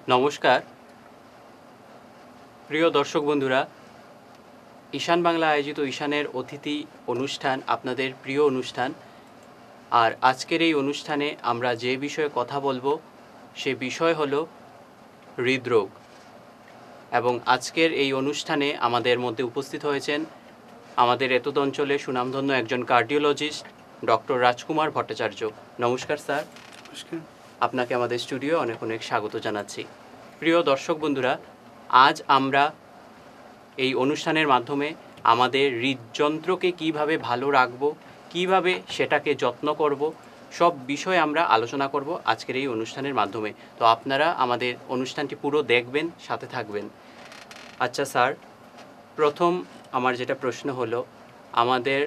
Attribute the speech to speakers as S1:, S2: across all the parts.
S1: নমস্কার প্রিয় দর্শক বন্ধুরা, ঈশান বাংলা আয়োজিত ঈশানের অতিথি অনুষ্ঠান আপনাদের প্রিয় অনুষ্ঠান। আর আজকের এই অনুষ্ঠানে আমরা যে বিষয়ে কথা বলবো সে বিষয় হলো হৃদরোগ। এবং আজকের এই অনুষ্ঠানে আমাদের মধ্যে উপস্থিত হয়েছেন আমাদের এতদ অঞ্চলে সুনামধন্য একজন কার্ডিওলজিস্ট ডক্টর রাজকুমার ভট্টাচার্য। নমস্কার স্যার।
S2: নমস্কার।
S1: আপনাকে আমাদের স্টুডিও অনেক অনেক স্বাগত জানাচ্ছি। প্রিয় দর্শক বন্ধুরা, আজ আমরা এই অনুষ্ঠানের মাধ্যমে আমাদের হৃদযন্ত্রকে কীভাবে ভালো রাখব, কীভাবে সেটাকে যত্ন করব, সব বিষয়ে আমরা আলোচনা করব আজকের এই অনুষ্ঠানের মাধ্যমে। তো আপনারা আমাদের অনুষ্ঠানটি পুরো দেখবেন, সাথে থাকবেন। আচ্ছা স্যার, প্রথম আমার যেটা প্রশ্ন হলো, আমাদের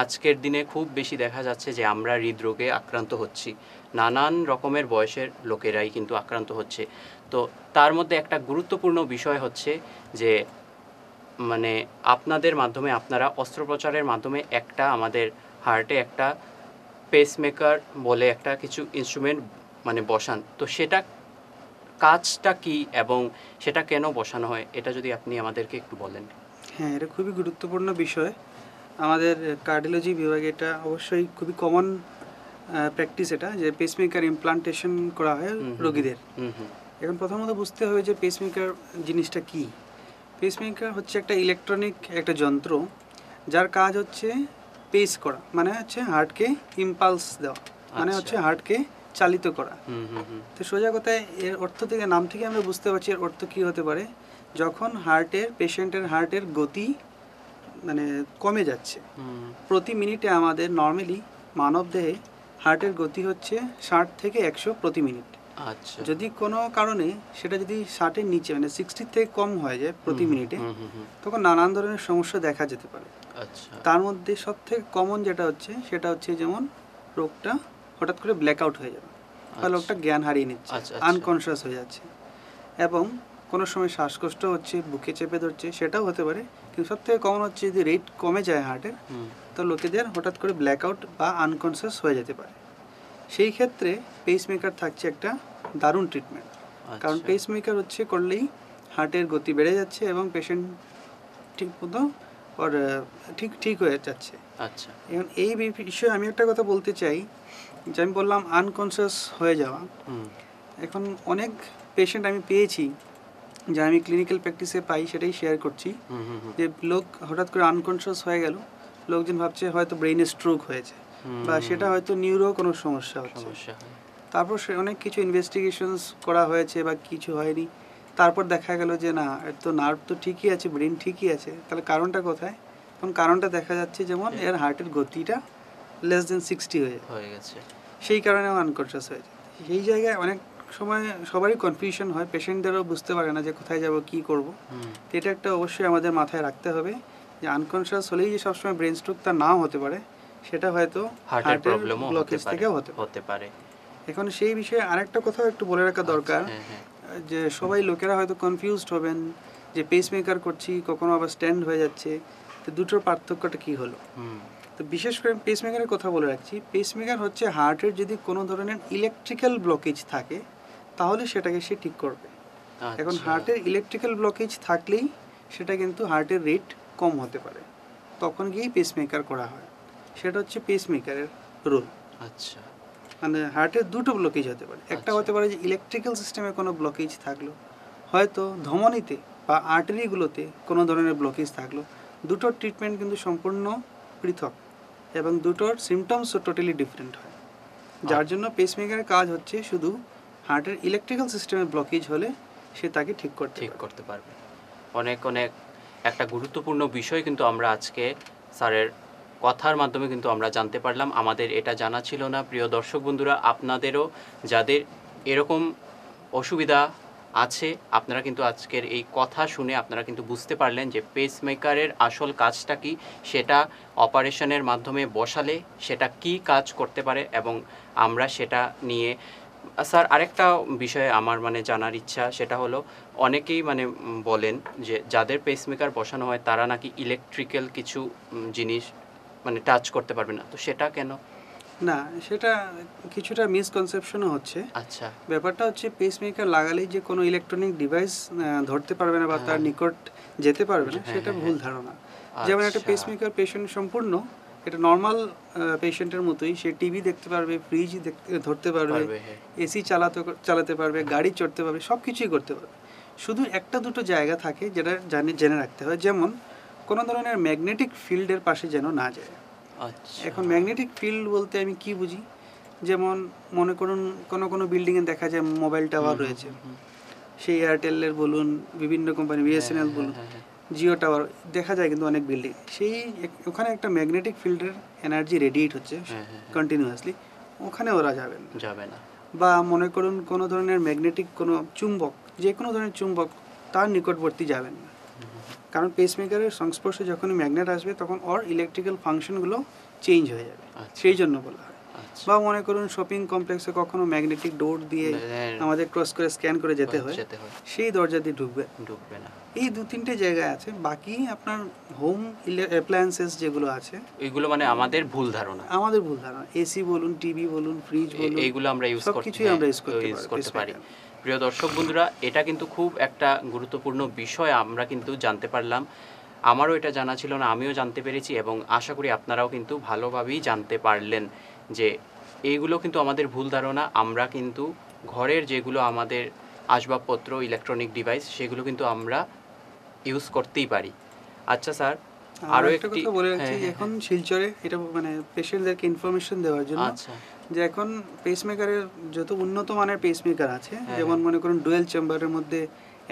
S1: আজকের দিনে খুব বেশি দেখা যাচ্ছে যে আমরা হৃদরোগে আক্রান্ত হচ্ছি। নানান রকমের বয়সের লোকেরাই কিন্তু আক্রান্ত হচ্ছে। তো তার মধ্যে একটা গুরুত্বপূর্ণ বিষয় হচ্ছে যে মানে আপনাদের মাধ্যমে, আপনারা অস্ত্রোপচারের মাধ্যমে একটা আমাদের হার্টে একটা পেসমেকার বলে একটা কিছু ইনস্ট্রুমেন্ট বসান। তো সেটা কাজটা কি এবং সেটা কেন বসানো হয়, এটা যদি আপনি আমাদেরকে একটু বলেন।
S2: হ্যাঁ, এটা খুবই গুরুত্বপূর্ণ বিষয়। আমাদের কার্ডিওলজি বিভাগে এটা অবশ্যই খুবই কমন প্র্যাকটিস, এটা যে পেসমেকার ইমপ্লান্টেশন করা হয় রোগীদের। এখন প্রথমত বুঝতে হবে যে পেসমেকার জিনিসটা কি। পেসমেকার হচ্ছে একটা ইলেকট্রনিক একটা যন্ত্র, যার কাজ হচ্ছে পেস করা, মানে হচ্ছে হার্টকে ইম্পালস দেওয়া, মানে হচ্ছে হার্টকে চালিত করা। তো সোজা কথায় এর অর্থ থেকে, নাম থেকে আমরা বুঝতে পারছি এর অর্থ কী হতে পারে। যখন পেশেন্টের হার্টের গতি কমে যাচ্ছে, প্রতি মিনিটে আমাদের নর্মালি মানবদেহে হার্টের গতি হচ্ছে 60 থেকে 100 প্রতি মিনিট।
S1: আচ্ছা,
S2: যদি কোনো কারণে সেটা যদি 60-এর নিচে 60 থেকে কম হয়ে যায় প্রতি মিনিটে, তখন নানান ধরনের সমস্যা দেখা যেতে পারে।
S1: আচ্ছা,
S2: তার মধ্যে সবথেকে কমন যেটা হচ্ছে সেটা হচ্ছে যেমন রোগটা হঠাৎ করে ব্ল্যাকআউট হয়ে যাবে, বা লোকটা জ্ঞান হারিয়ে নিচ্ছে, আনকনশিয়াস হয়ে যাচ্ছে, এবং কোনো সময় শ্বাসকষ্ট হচ্ছে, বুকে চেপে ধরছে, সেটাও হতে পারে। কিন্তু সবথেকে কমন হচ্ছে যদি রেট কমে যায় হার্টের, তো লোকেদের হঠাৎ করে ব্ল্যাকআউট বা আনকনশিয়াস হয়ে যেতে পারে। সেই ক্ষেত্রে পেসমেকার থাকছে একটা দারুণ ট্রিটমেন্ট। কারণ পেসমেকার হচ্ছে করলেই হার্টের গতি বেড়ে যাচ্ছে এবং পেশেন্ট ঠিক মতো ওর ঠিক হয়ে যাচ্ছে।
S1: আচ্ছা,
S2: এখন এই বিষয়ে আমি একটা কথা বলতে চাই, যে আমি বললাম আনকনশিয়াস হয়ে যাওয়া। এখন অনেক পেশেন্ট আমি পেয়েছি, যা আমি ক্লিনিক্যাল প্র্যাকটিসে পাই, সেটাই শেয়ার করছি। যে লোক হঠাৎ করে আনকনশিয়াস হয়ে গেল, লোকজন ভাবছে হয়তো ব্রেইনে স্ট্রোক হয়েছে, বা সেটা হয়তো নিউরো কোনো সমস্যা হচ্ছে। তারপর সে অনেক কিছু ইনভেস্টিগেশনস করা হয়েছে বা কিছু হয়নি, তারপর দেখা গেল যে না, এর তো নার্ভ তো ঠিকই আছে, ব্রেন ঠিকই আছে, তাহলে কারণটা কোথায়? এবং কারণটা দেখা যাচ্ছে যেমন এর হার্টের গতিটা লেস দেন 60 হয়ে গেছে, সেই কারণে আনকনশিয়াস হয়ে যায়। সেই জায়গায় অনেক সময় সবারই কনফিউশন হয়, পেশেন্টদেরও বুঝতে পারে না যে কোথায় যাব, কী করব। তো এটা একটা অবশ্যই আমাদের মাথায় রাখতে হবে যে আনকনশিয়াস হলেই যে সবসময় ব্রেন স্ট্রোক তা নাও হতে পারে, সেটা হয়তো হার্টের ব্লকেজ থেকেও হতে পারে। এখন সেই বিষয়ে আরেকটা কথা একটু বলে রাখা দরকার, যে সবাই লোকেরা হয়তো কনফিউজড হবেন যে পেসমেকার করছি, কখনো আবার স্ট্যান্ড হয়ে যাচ্ছে, তো দুটোর পার্থক্যটা কী হলো। তো বিশেষ করে পেসমেকারের কথা বলে রাখছি। পেসমেকার হচ্ছে হার্টের যদি কোনো ধরনের ইলেকট্রিক্যাল ব্লকেজ থাকে, তাহলে সেটাকে সে ঠিক করবে। এখন হার্টের ইলেকট্রিক্যাল ব্লকেজ থাকলেই সেটা কিন্তু হার্টের রেট কম হতে পারে, তখন গিয়েই পেসমেকার করা হয়। সেটা হচ্ছে পেসমেকারের রোল।
S1: আচ্ছা,
S2: মানে হার্টের দুটো ব্লকেজ হতে পারে। একটা হতে পারে যে ইলেকট্রিক্যাল সিস্টেমে কোনো ব্লকেজ থাকলো, হয়তো ধমনীতে বা আর্টারিগুলোতে কোনো ধরনের ব্লকেজ থাকলো। দুটোর ট্রিটমেন্ট কিন্তু সম্পূর্ণ পৃথক, এবং দুটোর সিমটমসও টোটালি ডিফারেন্ট হয়। যার জন্য পেসমেকারের কাজ হচ্ছে শুধু হার্টের ইলেকট্রিক্যাল সিস্টেমের ব্লকেজ হলে সে তাকে ঠিক করতে পারবে।
S1: অনেক অনেক একটা গুরুত্বপূর্ণ বিষয় কিন্তু আমরা আজকে স্যারের কথার মাধ্যমে কিন্তু আমরা জানতে পারলাম। আমাদের এটা জানা ছিল না। প্রিয় দর্শক বন্ধুরা, আপনাদেরও যাদের এরকম অসুবিধা আছে, আপনারা কিন্তু আজকের এই কথা শুনে আপনারা কিন্তু বুঝতে পারলেন যে পেসমেকারের আসল কাজটা কি, সেটা অপারেশনের মাধ্যমে বসালে সেটা কি কাজ করতে পারে, এবং আমরা সেটা নিয়ে স্যার আরেকটা বিষয়ে আমার জানার ইচ্ছা, সেটা হলো অনেকেই বলেন যে যাদের পেসমেকার বসানো হয় তারা নাকি ইলেকট্রিক্যাল কিছু জিনিস টাচ করতে পারবে না, তো সেটা কেন?
S2: না, সেটা কিছুটা মিসকনসেপশনও হচ্ছে।
S1: আচ্ছা,
S2: ব্যাপারটা হচ্ছে পেসমেকার লাগালেই যে কোনো ইলেকট্রনিক ডিভাইস ধরতে পারবে না বা তার নিকট যেতে পারবে না, সেটা ভুল ধারণা। যেমন একটা
S1: আচ্ছা।
S2: পেসমেকার পেশেন্ট সম্পূর্ণ এটা নর্মাল পেশেন্টের মতোই, সে টিভি দেখতে পারবে, ফ্রিজ ধরতে পারবে,
S1: হ্যাঁ।
S2: এসি চালাতে পারবে, গাড়ি চড়তে পারবে, সব কিছুই করতে পারবে। শুধু একটা দুটো জায়গা থাকে যেটা জেনে রাখতে হয়, যেমন কোনো ধরনের ম্যাগনেটিক ফিল্ডের পাশে যেন না যায়।
S1: আচ্ছা।
S2: এখন ম্যাগনেটিক ফিল্ড বলতে আমি কি বুঝি, যেমন মনে করুন কোনো বিল্ডিংয়ে দেখা যায় মোবাইল টাওয়ার রয়েছে, সেই এয়ারটেলের বলুন, বিভিন্ন কোম্পানি বিএসএনএল বলুন, জিও টাওয়ার দেখা যায় কিন্তু অনেক বিল্ডিং, সেই ওখানে একটা ম্যাগনেটিক ফিল্ডের এনার্জি রেডিয়েট হচ্ছে কন্টিনিউয়াসলি, ওখানে ওরা যাবে না। বা মনে করুন কোনো ধরনের ম্যাগনেটিক কোনো চুম্বক, যে কোনো ধরনের চুম্বক তার নিকটবর্তী যাবেন না, কারণ পেসমেকারের সংস্পর্শে যখনই ম্যাগনেট আসবে তখন ওর ইলেকট্রিক্যাল ফাংশনগুলো চেঞ্জ হয়ে যাবে, সেই জন্য বলা হয়। বা মনে করুন শপিং কমপ্লেক্সে কখনো ম্যাগনেটিক ডোর দিয়ে আমাদের ক্রস করে স্ক্যান করে যেতে হয়, সেই দরজা দিয়ে ঢুকবে না। এই 2-3টে জায়গায় আছে, বাকি আপনার হোম অ্যাপ্লায়েন্সেস যেগুলো আছে
S1: এগুলো মানে আমাদের ভুল ধারণা,
S2: এসি বলুন, টিভি বলুন, ফ্রিজ বলুন,
S1: এইগুলো আমরা ইউজ করতে পারি। প্রিয় দর্শক বন্ধুরা, এটা কিন্তু খুব একটা গুরুত্বপূর্ণ বিষয় আমরা কিন্তু জানতে পারলাম। আমারও এটা জানা ছিল না, আমিও জানতে পেরেছি এবং আশা করি আপনারাও কিন্তু ভালোভাবেই জানতে পারলেন যে এইগুলো কিন্তু আমাদের ভুল ধারণা। আমরা কিন্তু ঘরের যেগুলো আমাদের আসবাবপত্র, ইলেকট্রনিক ডিভাইস, সেগুলো কিন্তু আমরা ইউজ করতেই পারি। আচ্ছা স্যার, আরও একটা
S2: কথা বলে রাখছি, এখন শিলচরে এটা মানে পেশেন্টদেরকে ইনফরমেশন দেওয়ার জন্য, যে এখন পেসমেকারের যত উন্নত মানের পেসমেকার আছে, যেমন মনে করুন ডুয়েল চেম্বারের মধ্যে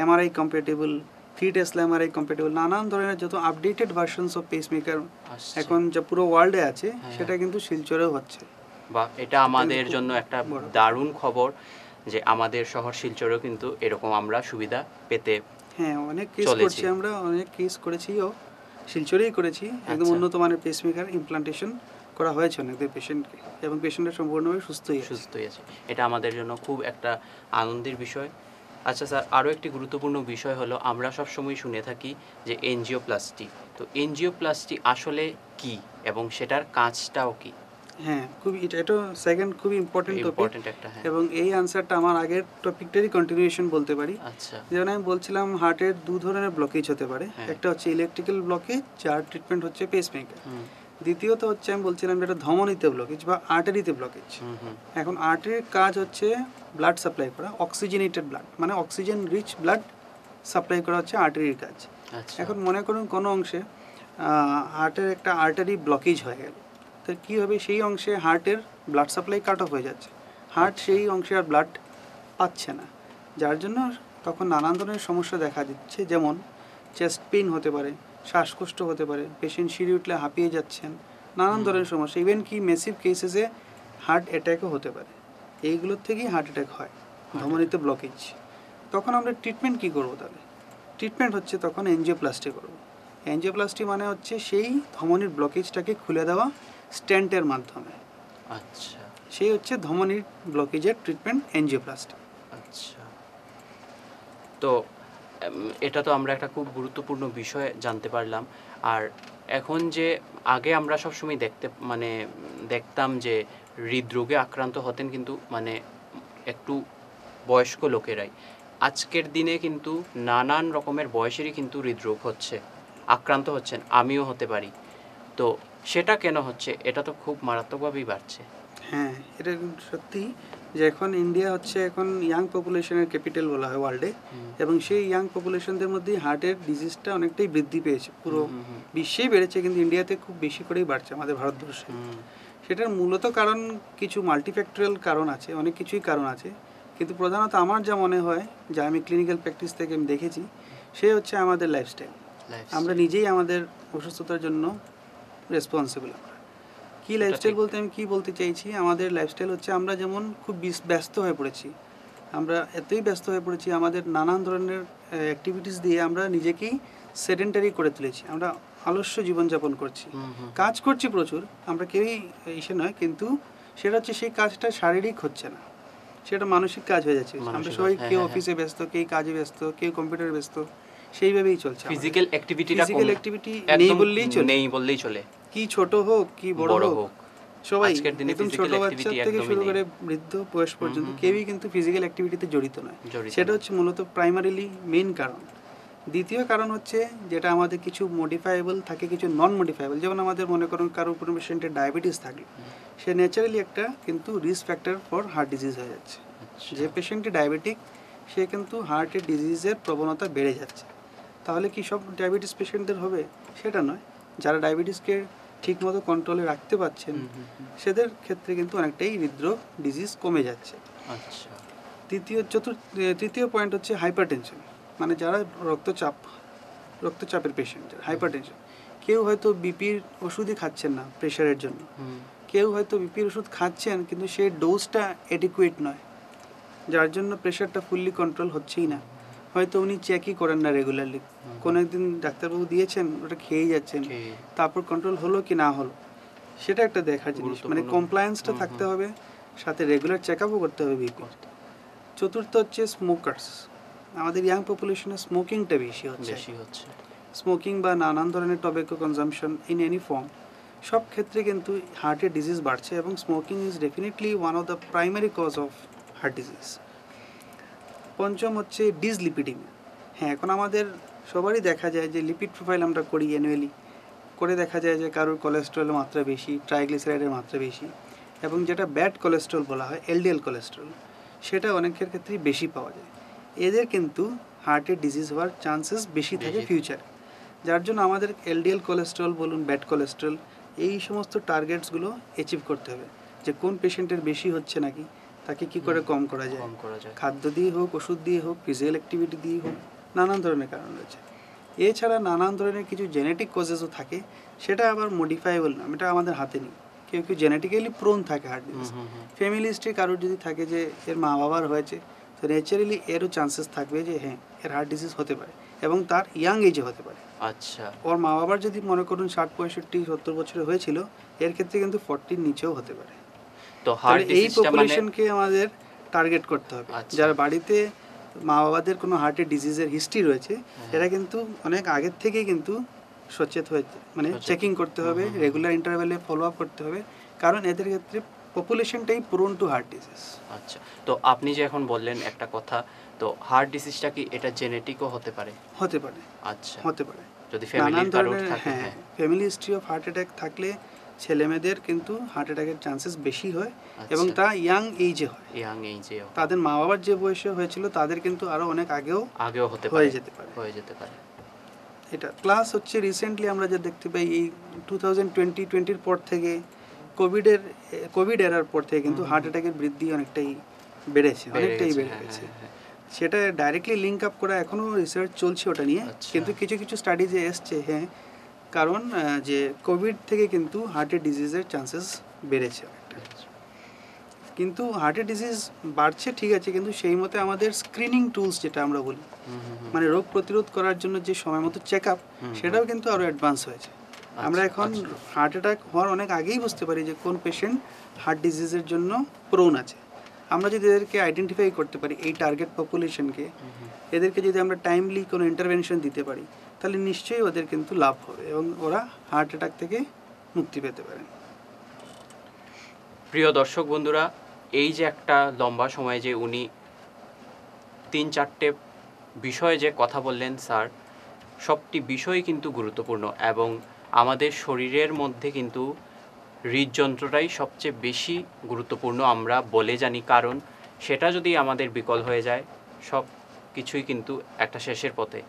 S2: MRI compatible, 3 Tesla MRI compatible, নানান ধরনের যত আপডেটেড ভার্সনস অফ পেসমেকার এখন যা পুরো ওয়ার্ল্ডে আছে, সেটা কিন্তু শিলচরেও হচ্ছে।
S1: বা এটা আমাদের জন্য একটা দারুণ খবর যে আমাদের শহর শিলচরেও কিন্তু এরকম আমরা সুবিধা পেতে
S2: অনেক কেস করছি, আমরা অনেক কেস করেছিও, শিলচরেই করেছি, একদম উন্নত মানের পেসমেকার ইমপ্লান্টেশন করা হয়েছে অনেকদের পেশেন্টকে, এবং পেশেন্টরা সম্পূর্ণভাবে সুস্থ হয়েছে।
S1: এটা আমাদের জন্য খুব একটা আনন্দের বিষয়। আচ্ছা স্যার, আরও একটি গুরুত্বপূর্ণ বিষয় হলো, আমরা সবসময় শুনে থাকি যে এনজিওপ্লাস্টি। তো এনজিওপ্লাস্টি আসলে কি এবং সেটার কাজটাও কি?
S2: এটা সেকেন্ড খুবই ইম্পর্টেন্ট একটা, এবং এই আনসারটা আমার আগের টপিকটারই কন্টিনিউয়েশন বলতে পারি।
S1: আচ্ছা,
S2: যেমন আমি বলছিলাম হার্টের 2 ধরনের ব্লকেজ হতে পারে, একটা হচ্ছে ইলেকট্রিক্যাল ব্লকেজ, যার ট্রিটমেন্ট হচ্ছে পেসমেকার। দ্বিতীয়ত হচ্ছে আমি বলছিলাম যেটা ধমনীতে ব্লকেজ বা আর্টারিতে ব্লকেজ। এখন আর্টারির কাজ হচ্ছে ব্লাড সাপ্লাই করা, অক্সিজেনেটেড ব্লাড, মানে অক্সিজেন রিচ ব্লাড সাপ্লাই করা হচ্ছে আর্টারির কাজ। এখন মনে করুন কোনো অংশে হার্টের একটা আর্টারি ব্লকেজ হয়ে গেল, তো কী হবে, সেই অংশে হার্টের ব্লাড সাপ্লাই কাট অফ হয়ে যাচ্ছে, হার্ট সেই অংশে আর ব্লাড পাচ্ছে না, যার জন্য তখন নানান ধরনের সমস্যা দেখা দিচ্ছে, যেমন চেস্ট পেইন হতে পারে, শ্বাসকষ্ট হতে পারে, পেশেন্ট সিঁড়ি উঠলে হাঁপিয়ে যাচ্ছেন, নানান ধরনের সমস্যা, ইভেন কি মেসিভ কেসেসে হার্ট অ্যাট্যাকও হতে পারে। এইগুলোর থেকেই হার্ট অ্যাট্যাক হয়, ধমনীতে ব্লকেজ। তখন আমরা ট্রিটমেন্ট কী করবো? তাহলে ট্রিটমেন্ট হচ্ছে তখন এনজিওপ্লাস্টি করবো। এনজিওপ্লাস্টি মানে হচ্ছে সেই ধমনীর ব্লকেজটাকে খুলে দেওয়া স্ট্যান্টের মাধ্যমে।
S1: আচ্ছা,
S2: সেই হচ্ছে ধমনীর ব্লকেজের ট্রিটমেন্ট, এনজিওপ্লাস্টি।
S1: আচ্ছা, তো এটা তো আমরা একটা খুব গুরুত্বপূর্ণ বিষয় জানতে পারলাম। আর এখন যে আগে আমরা সবসময় দেখতাম যে হৃদরোগে আক্রান্ত হতেন কিন্তু মানে একটু বয়স্ক লোকেরাই, আজকের দিনে কিন্তু নানান রকমের বয়সেরই কিন্তু হৃদরোগ হচ্ছে, আক্রান্ত হচ্ছেন, আমিও হতে পারি। তো সেটা কেন হচ্ছে? এটা তো খুব মারাত্মকভাবেই বাড়ছে।
S2: এটা সত্যি যে এখন ইন্ডিয়া হচ্ছে এখন ইয়াং পপুলেশনের ক্যাপিটাল বলা হয় ওয়ার্ল্ডে, এবং সেই ইয়াং পপুলেশনদের মধ্যেই হার্টের ডিজিজটা অনেকটাই বৃদ্ধি পেয়েছে, পুরো বিশ্বেই বেড়েছে, কিন্তু ইন্ডিয়াতে খুব বেশি করেই বাড়ছে আমাদের ভারতবর্ষে। সেটার মূলত কারণ কিছু মাল্টিফ্যাক্টরিয়াল কারণ আছে, অনেক কিছুই কারণ আছে, কিন্তু প্রধানত আমার যা মনে হয়, যা আমি ক্লিনিক্যাল প্র্যাকটিস থেকে আমি দেখেছি, সে হচ্ছে আমাদের লাইফস্টাইল। আমরা নিজেই আমাদের অসুস্থতার জন্য রেসপন্সিবল। কী লাইফস্টাইল বলতে আমি কী বলতে চাইছি, আমাদের লাইফস্টাইল হচ্ছে আমরা যেমন খুব ব্যস্ত হয়ে পড়েছি, আমরা এতই ব্যস্ত হয়ে পড়েছি, আমাদের নানান ধরনের অ্যাক্টিভিটিস দিয়ে আমরা নিজেকেই সেডেন্টারি করে তুলেছি, আমরা আলস্য জীবনযাপন করছি, কাজ করছি প্রচুর, আমরা কেউই এসে নয়, কিন্তু সেটা হচ্ছে সেই কাজটা শারীরিক হচ্ছে না, সেটা মানসিক কাজ হয়ে যাচ্ছে। আমরা সবাই কেউ অফিসে ব্যস্ত, কেউ কাজে ব্যস্ত, কেউ কম্পিউটারে ব্যস্ত, সেইভাবেই চলছে।
S1: ফিজিক্যাল অ্যাক্টিভিটি
S2: নেই বললেই চলে,
S1: কি
S2: ছোট হোক কি বড় হোক, সবাই
S1: আজকের দিনে
S2: একদম ছোট
S1: physical
S2: বাচ্চা
S1: activity
S2: থেকে
S1: একদমই
S2: শুরু
S1: নেই।
S2: করে বৃদ্ধ বয়স পর্যন্ত কেউই কিন্তু ফিজিক্যাল অ্যাক্টিভিটিতে জড়িত নয়।
S1: জড়িত
S2: সেটা
S1: না।
S2: হচ্ছে মূলত প্রাইমারিলি মেইন কারণ। দ্বিতীয় কারণ হচ্ছে যেটা আমাদের কিছু মডিফায়েবল থাকে, কিছু নন মডিফায়েবল। যেমন আমাদের মনে করুন কারো কোনো পেশেন্টের ডায়াবেটিস থাকলে সে ন্যাচারালি একটা কিন্তু risk factor for heart disease হয়ে যাচ্ছে।
S1: আচ্ছা।
S2: যে পেশেন্টটি ডায়াবেটিক সে কিন্তু হার্টের ডিজিজের প্রবণতা বেড়ে যাচ্ছে। তাহলে কি সব ডায়াবেটিস পেশেন্টদের হবে? সেটা নয়। যারা ডায়াবেটিসকে ঠিকমতো কন্ট্রোলে রাখতে পারছেন সেদের ক্ষেত্রে কিন্তু অনেকটাই হৃদরোগ ডিজিজ কমে যাচ্ছে।
S1: আচ্ছা।
S2: তৃতীয় পয়েন্ট হচ্ছে হাইপারটেনশন, মানে যারা রক্তচাপের পেশেন্ট, হাইপারটেনশন। কেউ হয়তো বিপির ওষুধই খাচ্ছেন না প্রেশারের জন্য, কেউ হয়তো বিপির ওষুধ খাচ্ছেন কিন্তু সেই ডোজটা অ্যাডিকুয়েট নয়, যার জন্য প্রেশারটা ফুললি কন্ট্রোল হচ্ছেই না। হয়তো উনি চেকই করেন না রেগুলারলি, কোনো একদিন ডাক্তারবাবু দিয়েছেন ওটা খেয়েই যাচ্ছেন, তারপর কন্ট্রোল হলো কি না হলো সেটা একটা দেখার জিনিস। মানে কমপ্লায়েন্সটা থাকতে হবে, সাথে রেগুলার চেক আপও করতে হবে বিপি। চতুর্থ হচ্ছে স্মোকার্স। আমাদের ইয়াং পপুলেশনে স্মোকিংটা বেশি হচ্ছে। স্মোকিং বা নানান ধরনের tobacco consumption in any form, সব ক্ষেত্রে কিন্তু হার্টের ডিজিজ বাড়ছে এবং smoking is definitely one of the primary cause of heart disease. পঞ্চম হচ্ছে ডিসলিপিডিমিয়া। হ্যাঁ, এখন আমাদের সবারই দেখা যায় যে লিপিড প্রোফাইল আমরা করি অ্যানুয়ালি, করে দেখা যায় যে কারোর কোলেস্টেরলের মাত্রা বেশি, ট্রাইগ্লিসারাইডের মাত্রা বেশি, এবং যেটা ব্যাড কোলেস্টেরল বলা হয় এলডিএল কোলেস্টেরল, সেটা অনেকের ক্ষেত্রেই বেশি পাওয়া যায়। এদের কিন্তু হার্টের ডিজিজ হওয়ার চান্সেস বেশি থাকে ফিউচারে। যার জন্য আমাদের এলডিএল কোলেস্টেরল বলুন, ব্যাড কোলেস্টেরল, এই সমস্ত টার্গেটসগুলো অ্যাচিভ করতে হবে, যে কোন পেশেন্টের বেশি হচ্ছে নাকি, তাকে কি করে কম করা যায়। খাদ্য দিয়ে হোক, ওষুধ দিয়ে হোক, ফিজিক্যাল অ্যাক্টিভিটি দিয়ে হোক, নানান ধরনের কারণ রয়েছে। এছাড়া নানান ধরনের কিছু জেনেটিক কজেসও থাকে, সেটা আবার মডিফাইবল না, এটা আমাদের হাতে নেই। কেউ কেউ জেনেটিক্যালি প্রোন থাকে হার্ট ডিজিজ। ফ্যামিলি হিস্ট্রি কারোর যদি থাকে যে এর মা বাবার হয়েছে, তো ন্যাচারালি এরও চান্সেস থাকবে যে হ্যাঁ এর হার্ট ডিজিজ হতে পারে, এবং তার ইয়াং এজে হতে পারে।
S1: আচ্ছা।
S2: ওর মা বাবার যদি মনে করুন 60, 65, 70 বছরে হয়েছিল, এর ক্ষেত্রে কিন্তু 40-র নিচেও হতে পারে।
S1: তো হার্ট
S2: এই
S1: ডিজিজটা মানে
S2: পপুলেশনকে আমাদের টার্গেট করতে হবে। যারা বাড়িতে মা বাবাদের কোনো হার্টের ডিজিজের হিস্ট্রি রয়েছে, এরা কিন্তু অনেক আগের থেকেই কিন্তু সচেত হয়েছে, মানে চেকিং করতে হবে, রেগুলার ইন্টারভ্যালে ফলো আপ করতে হবে, কারণ এদের ক্ষেত্রে পপুলেশনটাই প্রোন টু হার্ট ডিজিজ।
S1: আচ্ছা, তো আপনি যে এখন বললেন একটা কথা, তো হার্ট ডিজিজটা কি এটা জেনেটিকও হতে পারে?
S2: হতে পারে।
S1: আচ্ছা,
S2: হতে পারে।
S1: যদি ফ্যামিলির কারোর থাকে।
S2: হ্যাঁ, family history of heart attack থাকলে ছেলেমেয়েদের কিন্তু হার্ট অ্যাটাকের চান্সেস বেশি হয়, এবং তা ইয়াং এইজে হয়। তাদের মা বাবার যে বয়সে হয়েছিল তাদের কিন্তু আরো অনেক আগেও হয়ে যেতে পারে। এটা প্লাস হচ্ছে রিসেন্টলি আমরা যে দেখতে পাই এই 2020-20 পর থেকে কোভিড এরার পর থেকে কিন্তু হার্ট অ্যাটাকের বৃদ্ধি অনেকটাই বেড়ে গেছে। সেটা ডাইরেক্টলি লিঙ্ক আপ করা এখনও রিসার্চ চলছে ওটা নিয়ে, কিন্তু কিছু কিছু স্টাডিজে এসছে। হ্যাঁ, কারণ যে কোভিড থেকে কিন্তু হার্টের ডিজিজের চান্সেস বেড়েছে অনেকটা। কিন্তু হার্টের ডিজিজ বাড়ছে ঠিক আছে, কিন্তু সেই মতে আমাদের স্ক্রিনিং টুলস যেটা আমরা বলি, মানে রোগ প্রতিরোধ করার জন্য যে সময় মতো চেক আপ, সেটাও কিন্তু আরও অ্যাডভান্স হয়েছে। আমরা এখন হার্ট অ্যাটাক হওয়ার অনেক আগেই বুঝতে পারি যে কোন পেশেন্ট হার্ট ডিজিজের জন্য প্রোন আছে। আমরা যদি এদেরকে আইডেন্টিফাই করতে পারি, এই টার্গেট পপুলেশনকে, এদেরকে যদি আমরা টাইমলি কোনো ইন্টারভেনশন দিতে পারি, তাহলে নিশ্চয়ই ওদের কিন্তু লাভ হবে এবং ওরা হার্ট অ্যাটাক থেকে মুক্তি পেতে পারে।
S1: প্রিয় দর্শক বন্ধুরা, এই যে একটা লম্বা সময় যে উনি 3-4টে বিষয়ে যে কথা বললেন স্যার, সবটি বিষয় কিন্তু গুরুত্বপূর্ণ, এবং আমাদের শরীরের মধ্যে কিন্তু হৃদযন্ত্রটাই সবচেয়ে বেশি গুরুত্বপূর্ণ আমরা বলে জানি, কারণ সেটা যদি আমাদের বিকল হয়ে যায় সব কিছুই কিন্তু একটা শেষের পথে।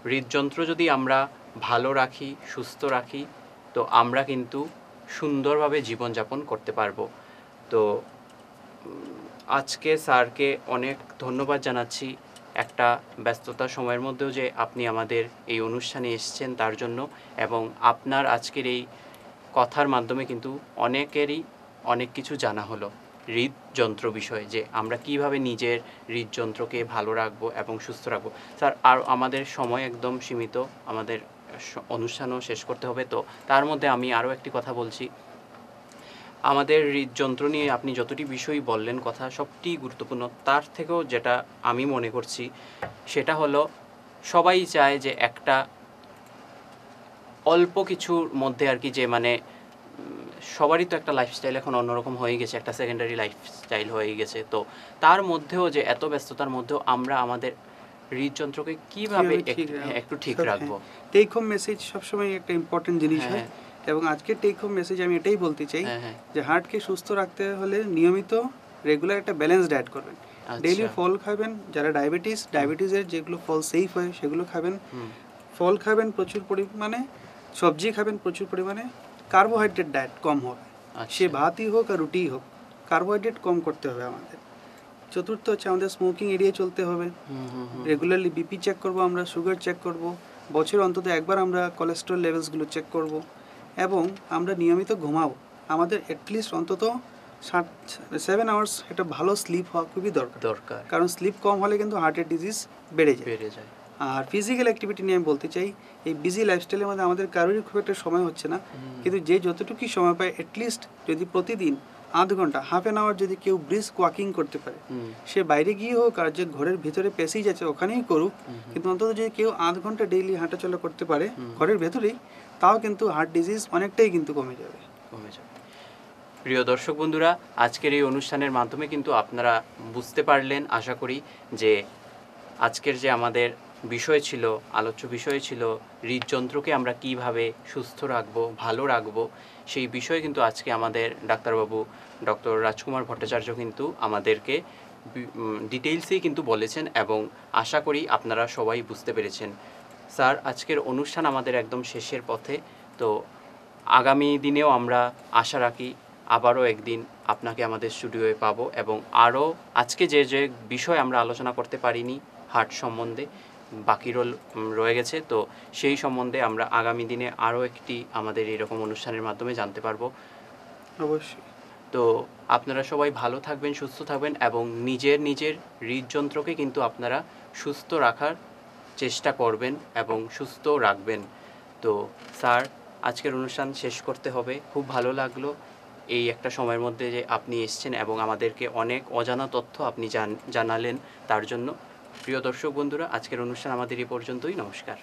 S1: হৃদযন্ত্র যদি আমরা ভালো রাখি, সুস্থ রাখি, তো আমরা কিন্তু সুন্দরভাবে জীবনযাপন করতে পারবো। তো আজকে স্যারকে অনেক ধন্যবাদ জানাচ্ছি, একটা ব্যস্ততার সময়ের মধ্যেও যে আপনি আমাদের এই অনুষ্ঠানে এসেছেন তার জন্য, এবং আপনার আজকের এই কথার মাধ্যমে কিন্তু অনেকেরই অনেক কিছু জানা হলো হৃদযন্ত্র বিষয়ে, যে আমরা কিভাবে নিজের হৃদযন্ত্রকে ভালো রাখবো এবং সুস্থ রাখবো। স্যার, আর আমাদের সময় একদম সীমিত, আমাদের অনুষ্ঠানও শেষ করতে হবে। তো তার মধ্যে আমি আরও একটি কথা বলছি, আমাদের হৃদযন্ত্র নিয়ে আপনি যতটি বিষয় বললেন কথা, সবটি গুরুত্বপূর্ণ। তার থেকেও যেটা আমি মনে করছি সেটা হলো, সবাই চায় যে একটা অল্প কিছুর মধ্যে আর কি, যে মানে সবারই তো একটা লাইফস্টাইল এখন অন্যরকম হয়ে গেছে, একটা সেকেন্ডারি লাইফস্টাইল হয়ে গেছে। তো তার মধ্যেও যে এত ব্যস্ততার মধ্যেও আমরা আমাদের হৃদযন্ত্রকে কিভাবে একটু ঠিক রাখবো?
S2: টেক হোম মেসেজ সবসময় একটা ইম্পর্টেন্ট জিনিস
S1: হ্যাঁ,
S2: হয়, এবং আজকে টেক হোম মেসেজ আমি এটাই বলতে চাই
S1: হ্যাঁ, হ্যাঁ,
S2: যে হার্টকে সুস্থ রাখতে হলে নিয়মিত রেগুলার একটা ব্যালেন্স ডায়েট করবেন। ডেইলি
S1: আচ্ছা,
S2: ফল খাবেন, যারা ডায়াবেটিসের যেগুলো ফল সেফ হয় সেগুলো খাবেন।
S1: হুম,
S2: ফল খাবেন প্রচুর পরিমাণে, সবজি খাবেন প্রচুর পরিমাণে, কার্বোহাইড্রেট ডায়েট কম হবে, সে
S1: আচ্ছা,
S2: ভাতই হোক আর রুটিই হোক, কার্বোহাইড্রেট কম করতে হবে আমাদের। চতুর্থ হচ্ছে আমাদের স্মোকিং এড়িয়ে চলতে হবে।
S1: হুম, হুম, হুম,
S2: রেগুলারলি বিপি চেক করব, আমরা সুগার চেক করব, বছরে অন্তত একবার আমরা কোলেস্টেরল লেভেলসগুলো চেক করব, এবং আমরা নিয়মিত ঘুমাবো। আমাদের অ্যাটলিস্ট অন্তত 7 আওয়ার্স একটা ভালো স্লিপ হওয়া খুবই দরকার,
S1: দরকার,
S2: কারণ স্লিপ কম হলে কিন্তু হার্টের ডিজিজ বেড়ে যায়।
S1: বেড়ে যায়।
S2: আর ফিজিক্যাল অ্যাক্টিভিটি নিয়ে আমি বলতে চাই, এই বিজি লাইফস্টাইলের মধ্যে আমাদের কারোরই খুব একটা সময় হচ্ছে না,
S1: হুম,
S2: কিন্তু যে যতটুকুই সময় পায় অ্যাটলিস্ট যদি প্রতিদিন আধ ঘন্টা, হাফ অ্যান আওয়ার যদি কেউ ব্রিস্ক ওয়াকিং করতে পারে,
S1: হুম,
S2: সে বাইরে গিয়ে হোক আর যে ঘরের ভিতরে প্যাসেজ আছে ওখানেই করুক,
S1: হুম,
S2: কিন্তু অন্তত যদি কেউ আধ ঘন্টা ডেইলি হাঁটাচলা করতে পারে
S1: হুম,
S2: ঘরের ভেতরেই, তাও কিন্তু হার্ট ডিজিজ অনেকটাই কিন্তু কমে যাবে।
S1: কমে যাবে। প্রিয় দর্শক বন্ধুরা, আজকের এই অনুষ্ঠানের মাধ্যমে কিন্তু আপনারা বুঝতে পারলেন আশা করি যে আজকের যে আমাদের বিষয় ছিল, আলোচ্য বিষয় ছিল হৃদযন্ত্রকে আমরা কিভাবে সুস্থ রাখবো, ভালো রাখবো, সেই বিষয়ে কিন্তু আজকে আমাদের ডাক্তারবাবু ডক্টর রাজকুমার ভট্টাচার্য কিন্তু আমাদেরকে ডিটেইলসেই কিন্তু বলেছেন, এবং আশা করি আপনারা সবাই বুঝতে পেরেছেন। স্যার, আজকের অনুষ্ঠান আমাদের একদম শেষের পথে। তো আগামী দিনেও আমরা আশা রাখি আবারও একদিন আপনাকে আমাদের স্টুডিওয়ে পাবো, এবং আরও আজকে যে যে বিষয় আমরা আলোচনা করতে পারিনি হার্ট সম্বন্ধে বাকি রয়ে গেছে, তো সেই সম্বন্ধে আমরা আগামী দিনে আরও একটি আমাদের এরকম অনুষ্ঠানের মাধ্যমে জানতে পারবো।
S2: অবশ্যই।
S1: তো আপনারা সবাই ভালো থাকবেন, সুস্থ থাকবেন, এবং নিজের হৃদযন্ত্রকে কিন্তু আপনারা সুস্থ রাখার চেষ্টা করবেন এবং সুস্থ রাখবেন। তো স্যার, আজকের অনুষ্ঠান শেষ করতে হবে। খুব ভালো লাগলো এই একটা সময়ের মধ্যে যে আপনি এসেছেন এবং আমাদেরকে অনেক অজানা তথ্য আপনি জানালেন, তার জন্য। প্রিয় দর্শক বন্ধুরা, আজকের অনুষ্ঠান আমাদের এই পর্যন্তই। নমস্কার।